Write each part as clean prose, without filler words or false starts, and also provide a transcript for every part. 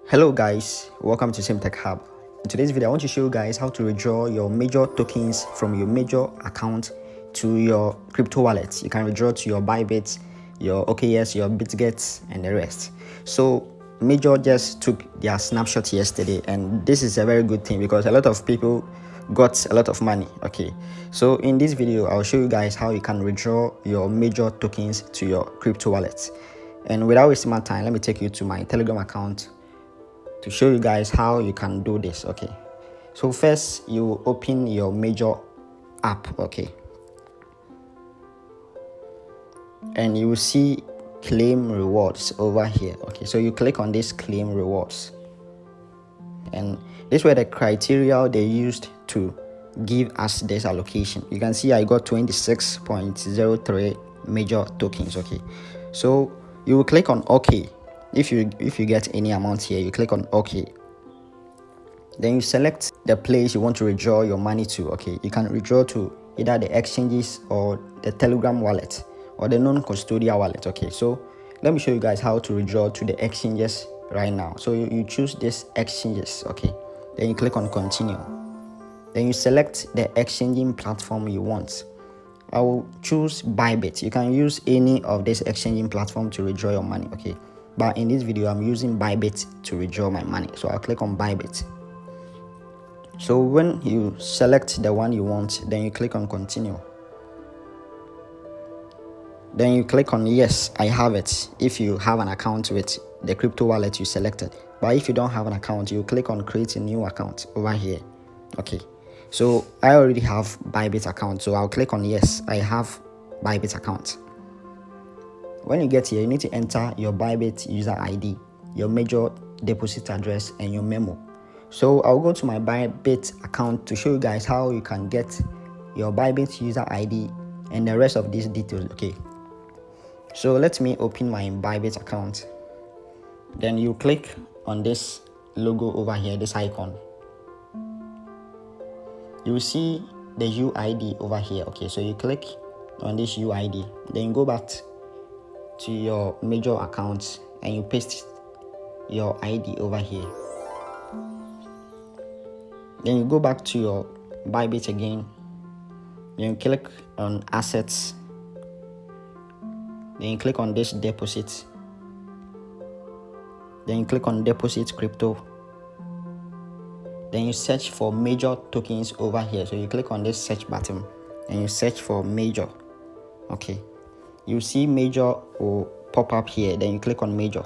Hello guys, welcome to Sim Tech Hub. In today's video I want to show you guys how to withdraw your major tokens from your major account to your crypto wallet. You can withdraw to your BYBIT, your OKX, your BITGET and the rest. So Major just took their snapshot yesterday, and this is a very good thing because a lot of people got a lot of money. Okay, so in this video I'll show you guys how you can withdraw your major tokens to your crypto wallet. And without wasting my time, let me take you to my Telegram account to show you guys how you can do this. Okay, so first you open your major app, okay, and you will see Claim Rewards over here. Okay, so you click on this Claim Rewards, and this were the criteria they used to give us this allocation. You can see I got 26.03 major tokens. Okay, so you will click on OK. If you get any amount here, you click on OK. Then you select the place you want to withdraw your money to. Okay, you can withdraw to either the exchanges or the Telegram wallet or the non-custodial wallet. Okay, so let me show you guys how to withdraw to the exchanges right now. So you choose this exchanges. Okay, then you click on continue. Then you select the exchanging platform you want. I will choose BYBIT. You can use any of this exchanging platform to withdraw your money. Okay, but in this video I'm using BYBIT to withdraw my money, so I'll click on BYBIT. So when you select the one you want, then you click on continue. Then you click on yes, I have it, if you have an account with the crypto wallet you selected. But if you don't have an account, you click on create a new account over here. Okay, so I already have BYBIT account, so I'll click on yes, I have BYBIT account. When you get here, you need to enter your BYBIT user ID, your major deposit address, and your memo. So I'll go to my BYBIT account to show you guys how you can get your BYBIT user ID and the rest of these details. Okay, so let me open my BYBIT account. Then you click on this logo over here, this icon. You will see the UID over here. Okay, so you click on this UID, then you go back to your major account and you paste your ID over here. Then you go back to your BYBIT again. Then you click on assets. Then you click on this deposit. Then you click on deposit crypto. Then you search for major tokens over here. So you click on this search button and you search for major. Okay, you see major will pop up here. Then you click on major.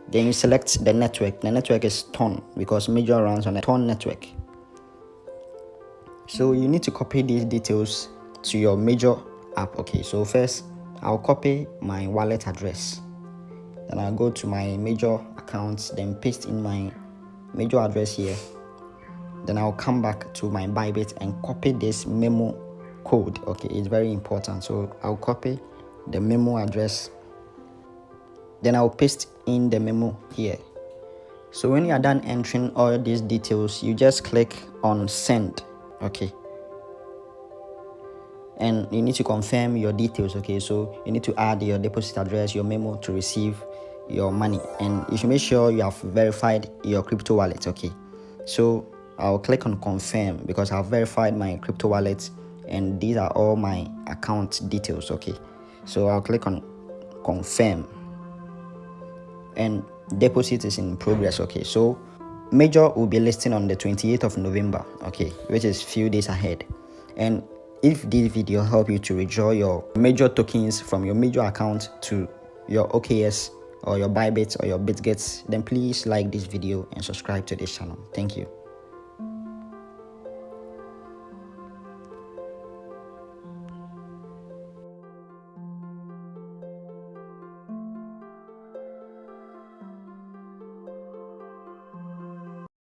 Then you select the network. The network is Ton because major runs on a Ton network. So you need to copy these details to your major app. Okay, so first I'll copy my wallet address. Then I'll go to my major account, then paste in my major address here. Then I'll come back to my BYBIT and copy this memo code. Okay, it's very important. So I'll copy the memo address. Then I'll paste in the memo here. So when you are done entering all these details, you just click on send. Okay, and you need to confirm your details. Okay, so you need to add your deposit address, your memo to receive your money, and you should make sure you have verified your crypto wallet. Okay, so I'll click on confirm because I've verified my crypto wallet and these are all my account details. Okay, so I'll click on confirm and deposit is in progress. Okay, so major will be listing on the 28th of November, okay, which is few days ahead. And if this video helped you to withdraw your major tokens from your major account to your OKX or your BYBIT or your BITGET, then please like this video and subscribe to this channel. Thank you.